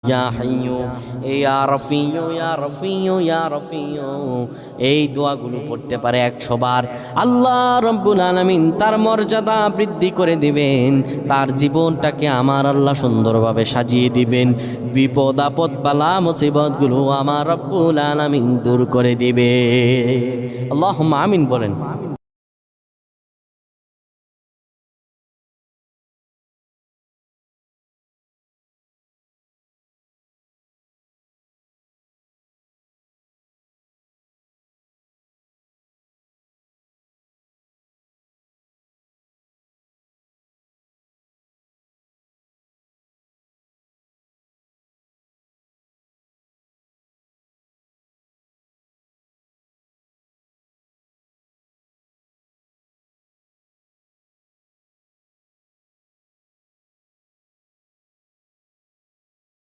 ইয়া হাইয়ু ইয়া রাফিয়ু ইয়া রাফিয়ু ইয়া রাফিয়ু, এই দোয়াগুলো পড়তে পারে 100 বার। আল্লাহ রব্বুল আলামিন তার মর্যাদা বৃদ্ধি করে দিবেন, তার জীবনটাকে আমার আল্লাহ সুন্দরভাবে সাজিয়ে দিবেন। বিপদ আপদ বালা মুসিবতগুলো আমার রব্বুল আলামিন দূর করে দিবেন। আল্লাহুম্মা আমিন বলেন।